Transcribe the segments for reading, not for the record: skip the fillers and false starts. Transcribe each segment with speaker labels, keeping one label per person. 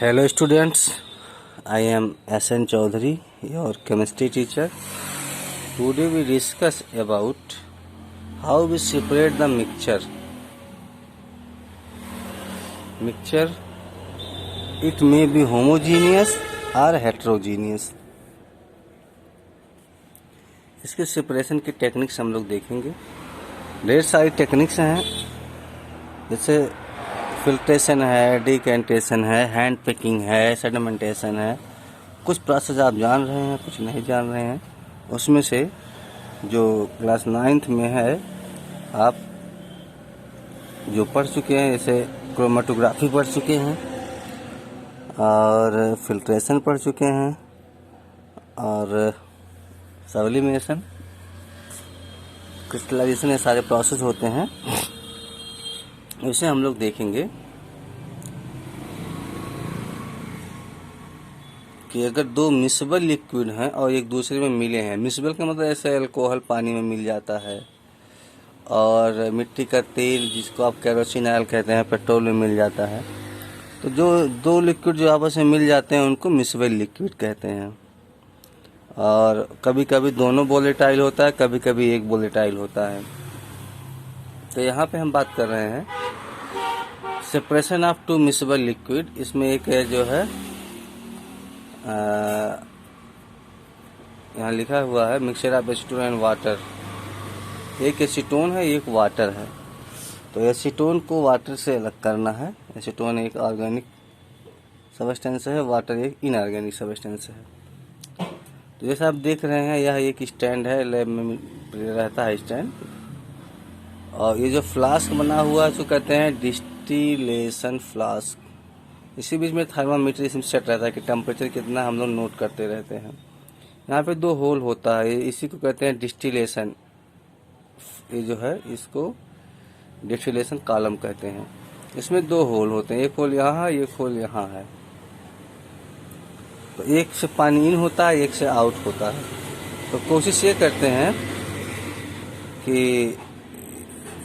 Speaker 1: Hello students, I am S.N. Chaudhary, your chemistry teacher. Today we discuss about how we separate the mixture. Mixture, it may be homogeneous or heterogeneous. इसके separation की techniques हम लोग देखेंगे। ढेर सारी techniques हैं, जैसे filtration है, डिकेंटेशन है, हैंड पिकिंग है, सेडिमेंटेशन है। कुछ प्रोसेस आप जान रहे हैं, कुछ नहीं जान रहे हैं। उसमें से जो क्लास 9th में है, आप जो पढ़ चुके हैं, जैसे क्रोमेटोग्राफी पढ़ चुके हैं और फिल्ट्रेशन पढ़ चुके हैं और सब्लिमेशन, क्रिस्टलाइजेशन, ये सारे प्रोसेस होते हैं। इसे हम लोग देखेंगे कि अगर दो मिसबल लिक्विड हैं और एक दूसरे में मिले हैं। मिसबल का मतलब ऐसे अल्कोहल पानी में मिल जाता है, और मिट्टी का तेल जिसको आप केरोसिन ऑयल कहते हैं, पेट्रोल में मिल जाता है। तो जो दो लिक्विड जो आपस में मिल जाते हैं उनको मिसबल लिक्विड कहते हैं। और कभी कभी दोनों वोलेटाइल होता है, कभी कभी एक वोलेटाइल होता है। तो यहाँ पे हम बात कर रहे हैं separation of two miscible liquid. इसमें एक है जो है यहाँ लिखा हुआ है mixture of acetone and water. एक एसीटोन है, एक वाटर है। तो एसीटोन को वाटर से अलग करना है। एसीटोन एक ऑर्गेनिक सब्सटेंस है, वाटर एक इनऑर्गेनिक सब्सटेंस है। तो जैसे आप देख रहे हैं, यह एक स्टैंड है, लैब में रहता है स्टैंड। और ये जो फ्लास्क बना हुआ है, जो कहते हैं डिस्टिलेशन फ्लास्क। इसी बीच में थर्मामीटर इसमें सेट रहता है कि टेम्परेचर कितना हम लोग नोट करते रहते हैं। यहाँ पे दो होल होता है, इसी को कहते हैं डिस्टिलेशन। ये जो है इसको डिस्टिलेशन कॉलम कहते हैं। इसमें दो होल होते हैं, एक होल यहाँ है, एक होल यहाँ है। तो एक से पानी इन होता है, एक से आउट होता है। तो कोशिश ये करते हैं कि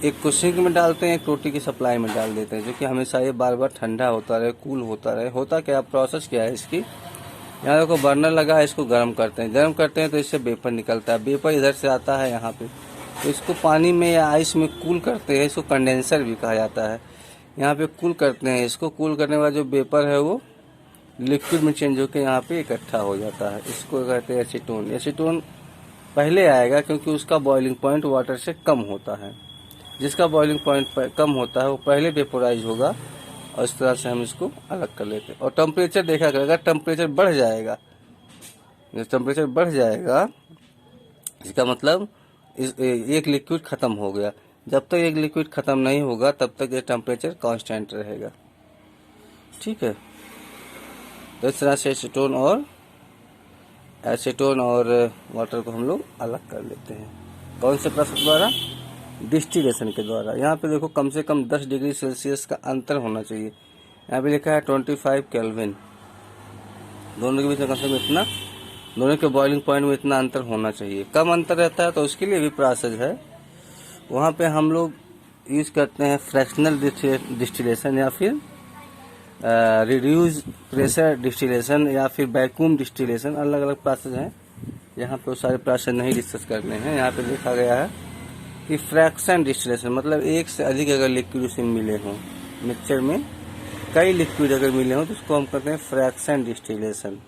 Speaker 1: एक को सिंक में डालते हैं, एक टोटी की सप्लाई में डाल देते हैं, जो कि हमेशा ये बार बार ठंडा होता रहे, कूल होता रहे। होता क्या, प्रोसेस क्या है इसकी, यहाँ देखो बर्नर लगा है, इसको गर्म करते हैं। गर्म करते हैं तो इससे वेपर निकलता है, वेपर इधर से आता है यहाँ पे। तो इसको पानी में या आइस में कूल करते हैं, इसको कंडेंसर भी कहा जाता है। यहाँ पे कूल करते हैं, इसको कूल करने के बाद जो वेपर है वो लिक्विड में चेंज होकर यहाँ पे इकट्ठा हो जाता है। इसको कहते हैं एसीटोन। एसीटोन पहले आएगा क्योंकि उसका बॉइलिंग पॉइंट वाटर से कम होता है। जिसका बॉइलिंग पॉइंट कम होता है वो पहले वेपोराइज होगा, और इस तरह से हम इसको अलग कर लेते हैं। और टेम्परेचर देखा करेगा, टेम्परेचर बढ़ जाएगा। जब टेम्परेचर बढ़ जाएगा, इसका मतलब एक लिक्विड खत्म हो गया। जब तक एक लिक्विड खत्म नहीं होगा तब तक ये टेम्परेचर कांस्टेंट रहेगा। ठीक है। तो इस तरह से एसीटोन और वाटर को हम लोग अलग कर लेते हैं। कौन से प्रोसेस द्वारा? डिस्टिलेशन के द्वारा। यहाँ पे देखो कम से कम 10 डिग्री सेल्सियस का अंतर होना चाहिए। यहाँ पे लिखा है 25 केल्विन। दोनों के बीच में कम से कम इतना, दोनों के बॉइलिंग पॉइंट में इतना अंतर होना चाहिए। कम अंतर रहता है तो उसके लिए भी प्रोसेस है। वहाँ पे हम लोग यूज करते हैं फ्रैक्शनल डिस्टिलेशन, या फिर रिड्यूस प्रेशर डिस्टिलेशन, या फिर वैक्यूम डिस्टिलेशन। अलग अलग प्रोसेस हैं। यहाँ पे वो सारे प्रोसेस नहीं डिस्कस करने हैं। यहाँ पे लिखा गया है कि फ्रैक्शन डिस्टिलेशन मतलब एक से अधिक अगर लिक्विड उसमें मिले हों, मिक्सचर में कई लिक्विड अगर मिले हों तो उसको हम कहते हैं फ्रैक्शन डिस्टिलेशन।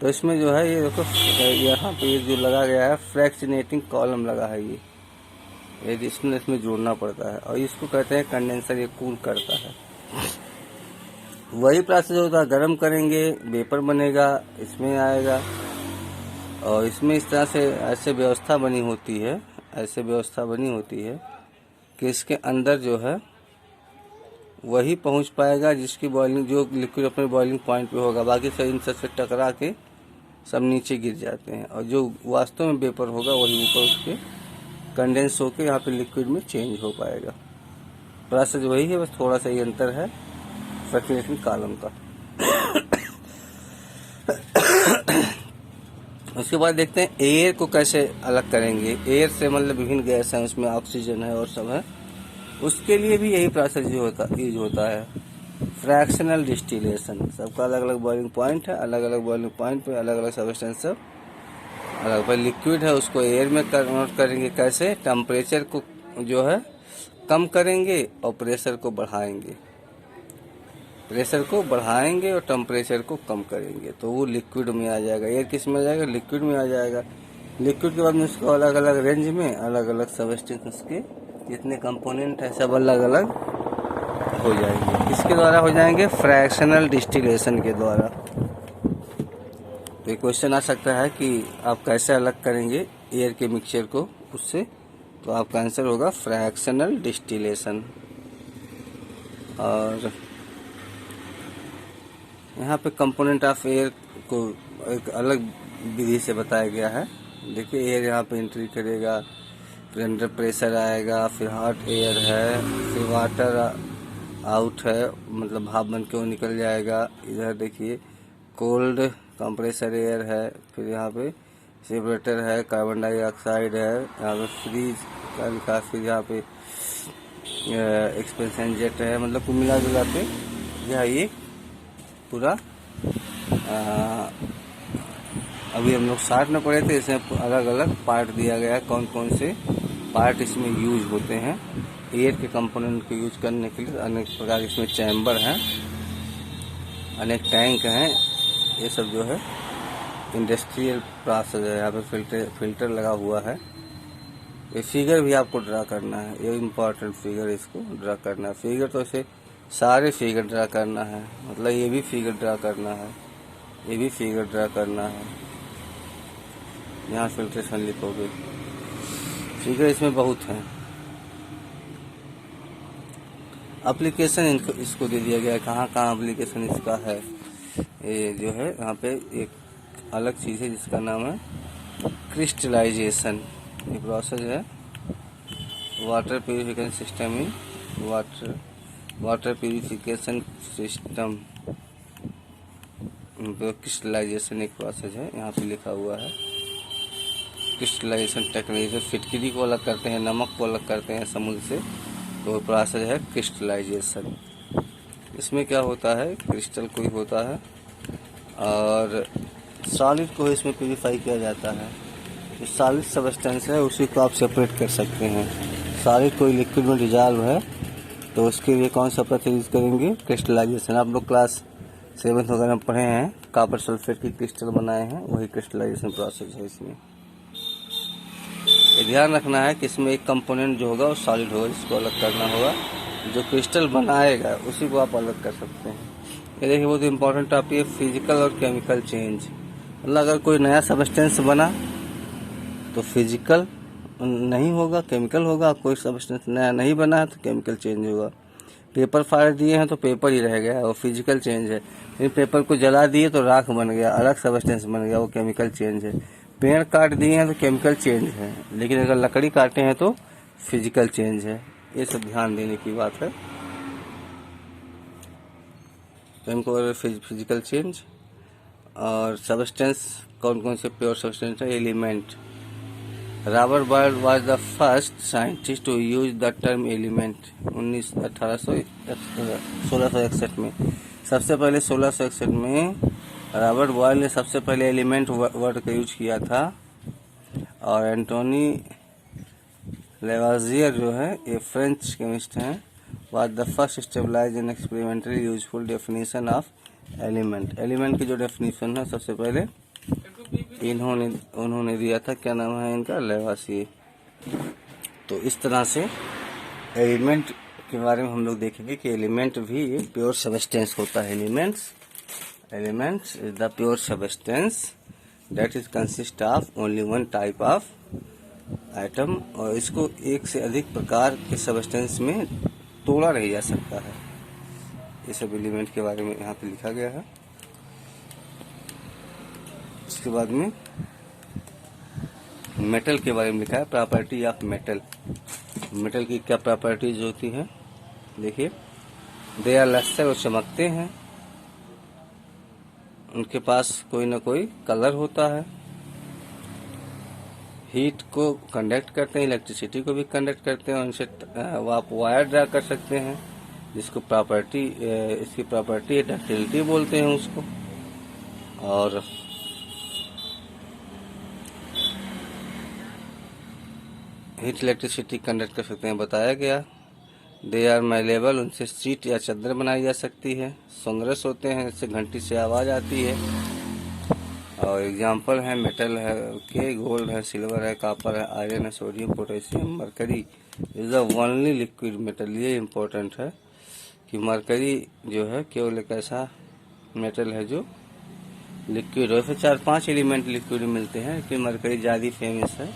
Speaker 1: तो इसमें जो है ये देखो, यहाँ पे ये जो लगा गया है फ्रैक्शनेटिंग कॉलम लगा है, ये इसमें जोड़ना पड़ता है, और इसको कहते हैं कंडेंसर। ये कूल करता है। वही प्रोसेस होता है, गर्म करेंगे, वेपर बनेगा, इसमें आएगा। और इसमें इस तरह से ऐसे व्यवस्था बनी होती है कि इसके अंदर जो है वही पहुंच पाएगा जिसकी बॉइलिंग, जो लिक्विड अपने बॉइलिंग पॉइंट पे होगा। बाकी सब इन सबसे टकरा के सब नीचे गिर जाते हैं, और जो वास्तव में वेपर होगा वही ऊपर उसके कंडेंस होकर यहाँ पे लिक्विड में चेंज हो पाएगा। प्रोसेस वही है, बस थोड़ा सा ये अंतर है फ्रैक्शनेटिंग कॉलम का। उसके बाद देखते हैं एयर को कैसे अलग करेंगे। एयर से मतलब विभिन्न गैस हैं, उसमें ऑक्सीजन है और सब है। उसके लिए भी यही प्रोसेस यूज होता है। फ्रैक्शनल डिस्टिलेशन, सबका अलग अलग बॉइलिंग पॉइंट है, अलग अलग बॉइलिंग पॉइंट पे अलग अलग सब्सटेंस सब अलग। पर लिक्विड है उसको एयर में कन्वर्ट करेंगे, कैसे? टेम्परेचर को जो है कम करेंगे और प्रेशर को बढ़ाएंगे, प्रेशर को बढ़ाएंगे और टेम्परेचर को कम करेंगे, तो वो लिक्विड में आ जाएगा। एयर किस में आ जाएगा? लिक्विड में आ जाएगा। लिक्विड के बाद में उसको अलग अलग रेंज में अलग अलग सब्सटेंस के जितने कंपोनेंट है सब अलग अलग हो जाएंगे। किसके द्वारा हो जाएंगे? फ्रैक्शनल डिस्टिलेशन के द्वारा। तो ये क्वेश्चन आ सकता है कि आप कैसे अलग करेंगे एयर के मिक्सचर को उससे, तो आपका आंसर होगा फ्रैक्शनल डिस्टिलेशन। और यहाँ पे कंपोनेंट ऑफ एयर को एक अलग विधि से बताया गया है। देखिए एयर यहाँ पे एंट्री करेगा, फिर अंडर प्रेशर आएगा, फिर हॉट एयर है, फिर वाटर आउट है, मतलब भाप बन के वो निकल जाएगा। इधर देखिए कोल्ड कंप्रेसर एयर है, फिर यहाँ पे सेपरेटर है, कार्बन डाइऑक्साइड है, यहाँ पे फ्रीज का लिखा, फिर यहाँ पे एक्सपेंशन जेट है। मतलब कुल मिला जुला के यह ये पूरा अभी हम लोग 60 में पढ़े थे, इसमें अलग अलग पार्ट दिया गया है, कौन कौन से पार्ट इसमें यूज होते हैं एयर के कंपोनेंट को यूज करने के लिए। अनेक प्रकार इसमें चैम्बर हैं, अनेक टैंक हैं, ये सब जो है इंडस्ट्रियल प्रोसेस है। यहाँ पे फिल्टर लगा हुआ है। ये फिगर भी आपको ड्रा करना है, ये इम्पोर्टेंट फिगर, इसको ड्रा करना है। फिगर तो ऐसे सारे फिगर ड्रा करना है, मतलब ये भी फिगर ड्रा करना है, ये भी फिगर ड्रा करना है। यहाँ फिल्ट्रेशन लिखोगे, फिगर इसमें बहुत है। एप्लीकेशन इसको दे दिया गया है, कहाँ कहाँ एप्लीकेशन इसका है। ये जो है यहाँ पे एक अलग चीज़ है जिसका नाम है क्रिस्टलाइजेशन। ये प्रोसेस है water purification system in water purification system. Crystallization एक प्रोसेस है, यहाँ पे लिखा हुआ है क्रिस्टलाइजेशन टेक्निक। फिटकरी को अलग करते हैं, नमक को अलग करते हैं समुद्र से, तो प्रोसेस है क्रिस्टलाइजेशन। इसमें क्या होता है, क्रिस्टल कोई होता है और सॉलिड को इसमें प्यूरिफाई किया जाता है। जो सॉलिड सब्सटेंस है उसी को आप सेपरेट कर सकते हैं। सॉलिड कोई लिक्विड में डिजॉल्व है तो उसके लिए कौन सा प्रोसेस यूज करेंगे? क्रिस्टलाइजेशन। आप लोग क्लास 7 वगैरह में पढ़े हैं, कॉपर सल्फेट की क्रिस्टल बनाए हैं, वही क्रिस्टलाइजेशन प्रोसेस है इसमें। ये ध्यान रखना है कि इसमें एक कंपोनेंट जो होगा वो सॉलिड होगा, जिसको अलग करना होगा। जो क्रिस्टल बनाएगा उसी को आप अलग कर सकते हैं। ये देखिए बहुत इंपॉर्टेंट टॉपिक है, फिजिकल और केमिकल चेंज। मतलब अगर कोई नया सब्सटेंस बना तो फिजिकल नहीं होगा, केमिकल होगा। कोई सब्सटेंस नया नहीं बना है तो केमिकल चेंज होगा। पेपर फाड़ दिए हैं तो पेपर ही रह गया, वो फिजिकल चेंज है। लेकिन पेपर को जला दिए तो राख बन गया, अलग सब्सटेंस बन गया, वो केमिकल चेंज है। पेड़ काट दिए हैं तो केमिकल चेंज है, लेकिन अगर लकड़ी काटे हैं तो फिजिकल चेंज है। ये सब ध्यान देने की बात है। केमिकल फिजिकल चेंज और सब्सटेंस कौन कौन से प्योर सब्सटेंस है? Element. Robert Boyle was the first scientist to use the term element. 1661 में, सबसे पहले 1661 में रॉबर्ट बॉयल ने सबसे पहले एलिमेंट वर्ड का यूज किया था। और एंटोनी लेवाजियर जो है, ये फ्रेंच केमिस्ट हैं, was the first stabilize and experimentally useful definition of element. Element की जो डेफिनेशन है सबसे पहले उन्होंने दिया था। क्या नाम है इनका? लेवासियर। तो इस तरह से एलिमेंट के बारे में हम लोग देखेंगे कि एलिमेंट भी एक प्योर सब्सटेंस होता है। Elements is the pure substance that is consist of only one type of atom, और इसको एक से अधिक प्रकार के सब्सटेंस में तोड़ा नहीं जा सकता है। ये सब एलिमेंट के बारे में यहाँ पे लिखा गया है। इसके बाद में मेटल के बारे में लिखा है, प्रॉपर्टी ऑफ मेटल। मेटल की क्या प्रॉपर्टीज होती है? देखिए, दे आर लस्टर, वो चमकते हैं, उनके पास कोई ना कोई कलर होता है, हीट को कंडक्ट करते हैं, इलेक्ट्रिसिटी को भी कंडक्ट करते हैं, उनसे आप वायर ड्रा कर सकते हैं, जिसको प्रॉपर्टी इसकी प्रॉपर्टी डक्टिलिटी बोलते हैं उसको। और हीट इलेक्ट्रिसिटी कंडक्ट कर सकते हैं, बताया गया। दे आर मैलेबल, उनसे सीट या चादर बनाई जा सकती है। सोनरस होते हैं, इससे घंटी से आवाज़ आती है। और एग्जाम्पल है मेटल है के गोल्ड है, सिल्वर है, कॉपर है, आयरन है, sodium, potassium, mercury is the only liquid metal. ये इम्पोर्टेंट है कि मरकरी जो है केवल एक ऐसा मेटल है जो लिक्विड है। फिर 4-5 एलिमेंट लिक्विड मिलते हैं, लेकिन मरकरी ज़्यादा फेमस है।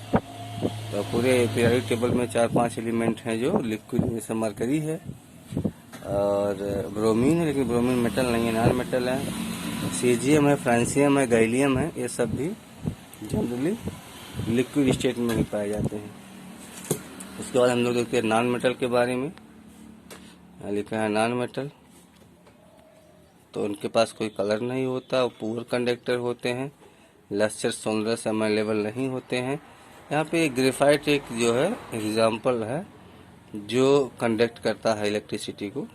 Speaker 1: तो पूरे पीरियोडिक टेबल में 4-5 एलिमेंट हैं जो लिक्विड, जैसे मरकरी है और ब्रोमीन है, लेकिन ब्रोमीन मेटल नहीं है, नॉन मेटल है। सीजियम है, फ्रांसियम है, गैलियम है, ये सब भी जनरली लिक्विड स्टेट में ही पाए जाते हैं। उसके बाद हम लोग देखते हैं नॉन मेटल के बारे में। यहाँ लिखा है नॉन मेटल, तो उनके पास कोई कलर नहीं होता, वो पुअर कंडक्टर होते हैं, लस्टर सोनरस अवेलेबल नहीं होते हैं। यहाँ पे ग्रेफाइट एक जो है एग्जाम्पल है जो कंडक्ट करता है इलेक्ट्रिसिटी को,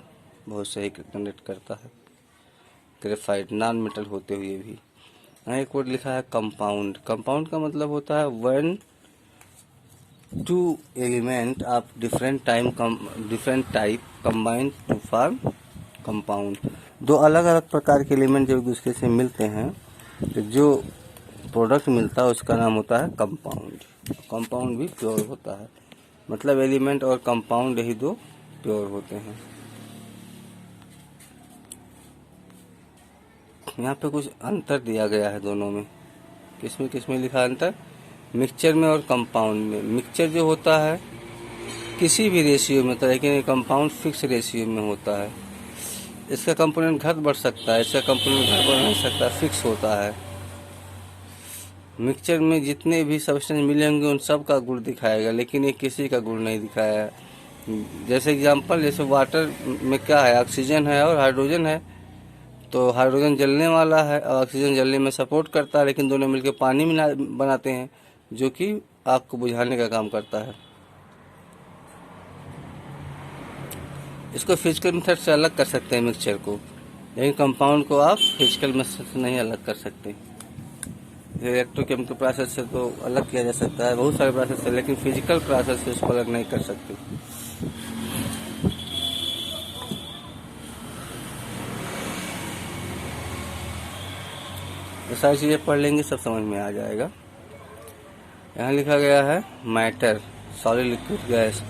Speaker 1: बहुत सही कंडक्ट करता है ग्रेफाइट, नॉन मेटल होते हुए भी। यहाँ एक वर्ड लिखा है कंपाउंड। कंपाउंड का मतलब होता है one two element of different type combined to form compound. दो अलग अलग प्रकार के एलिमेंट जब एक दूसरे से मिलते हैं तो जो प्रोडक्ट मिलता है उसका नाम होता है कंपाउंड। कंपाउंड भी प्योर होता है, मतलब एलिमेंट और कंपाउंड यही दो प्योर होते हैं। यहाँ पे कुछ अंतर दिया गया है दोनों में। किसमें लिखा अंतर? मिक्सचर में और कंपाउंड में। मिक्सचर जो होता है किसी भी रेशियो में होता है, लेकिन कंपाउंड फिक्स रेशियो में होता है। इसका कंपोनेंट घट बढ़ सकता है, इसका कंपोनेंट घट बढ़ नहीं सकता, फिक्स होता है। मिक्सचर में जितने भी सब्सटेंस मिले होंगे उन सब का गुण दिखाएगा, लेकिन ये किसी का गुण नहीं दिखाया है। जैसे एग्जांपल, जैसे वाटर में क्या है, ऑक्सीजन है और हाइड्रोजन है। तो हाइड्रोजन जलने वाला है और ऑक्सीजन जलने में सपोर्ट करता है, लेकिन दोनों मिलकर पानी बनाते हैं जो कि आग को बुझाने का काम करता है। इसको फिजिकल मेथड से अलग कर सकते हैं मिक्सचर को, लेकिन कंपाउंड को आप फिजिकल मेथड से नहीं अलग कर सकते। इलेक्ट्रोकेमिकल प्रोसेस से तो अलग किया जा सकता है, बहुत सारे प्रोसेस से, लेकिन फिजिकल प्रोसेस से उसको अलग नहीं कर सकते। ये सारी चीज़ें पढ़ लेंगे, सब समझ में आ जाएगा। यहाँ लिखा गया है मैटर, सॉलिड, लिक्विड, गैस।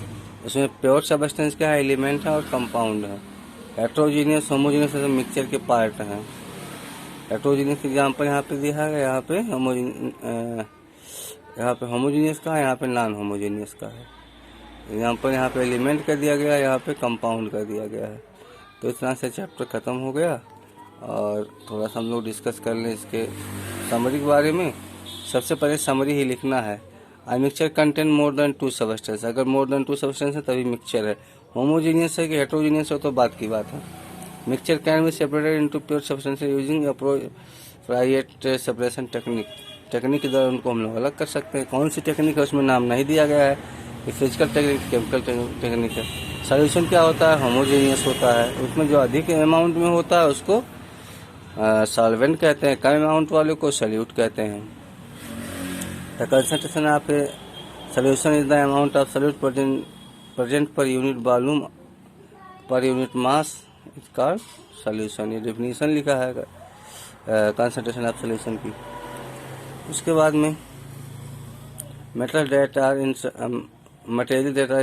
Speaker 1: उसमें प्योर सब्सटेंस क्या है, एलिमेंट है और कंपाउंड है। हेट्रोजीनियस, होमोजीनियस मिक्सचर के पार्ट हैं। हेट्रोजीनियस एग्जाम्पल यहाँ पे दिया है, यहाँ पे होमोजीनियस का है, यहाँ पे नॉन होमोजीनियस का है। एग्जाम्पल यहाँ पे एलिमेंट का दिया गया, यहाँ पे कंपाउंड का दिया गया है। तो इस तरह से चैप्टर ख़त्म हो गया। और थोड़ा सा हम लोग डिस्कस कर लें इसके समरी के बारे में। सबसे पहले समरी ही लिखना है। I mixture contain more than 2 substance. अगर मोर देन 2 सब्सटेंस है तभी मिक्सचर है। होमोजीनियस है कि हेट्रोजीनियस है तो बात की बात है। Mixture can be separated into pure substance using appropriate separation technique के द्वारा उनको हम लोग अलग कर सकते हैं। कौन सी टेक्निक है उसमें नाम नहीं दिया गया है, ये फिजिकल टेक्निक, केमिकल टेक्निक है। सॉल्यूशन क्या होता है, होमोजीनियस होता है। उसमें जो अधिक अमाउंट में होता है उसको सॉल्वेंट कहते हैं, कम अमाउंट वाले को सॉल्यूट कहते हैं। The concentration of a solution is the amount of solute present per unit volume per unit mass is called solution. ये डेफिनेशन लिखा है कंसंट्रेशन ऑफ सॉल्यूशन की। उसके बाद में metal that are in material that are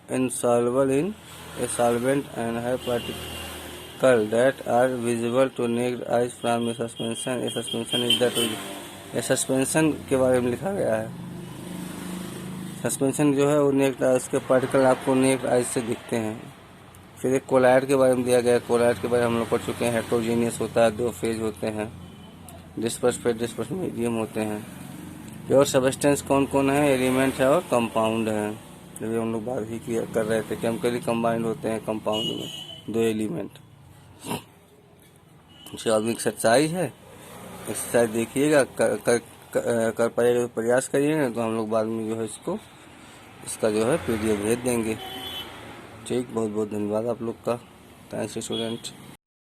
Speaker 1: insoluble in a solvent and have particle that are visible to naked eyes from a suspension. A suspension is that a suspension के बारे में लिखा गया है। सस्पेंशन जो है वो नेक्ड आइज के पार्टिकल आपको नेक्ड आइज से दिखते हैं। फिर एक कोलाइड के बारे में दिया गया है। कोलाइड के बारे में हम लोग पढ़ चुके हैं। हेट्रोजीनियस होता है, 2 फेज होते हैं, डिस्पर्स फेज, डिस्पर्स मीडियम होते हैं। प्योर सब्सटेंस कौन कौन है, एलिमेंट है और कंपाउंड है। जब हम लोग बात ही कर रहे थे, केमिकली कंबाइंड होते हैं कंपाउंड में 2 एलिमेंट। उसके बाद में एक्सरसाइज है, एक्सरसाइज देखिएगा, कर पाइएगा तो प्रयास करिएगा, तो हम लोग बाद में जो है इसका जो है PDF भेज देंगे। ठीक, बहुत बहुत धन्यवाद आप लोग का। Thanks student.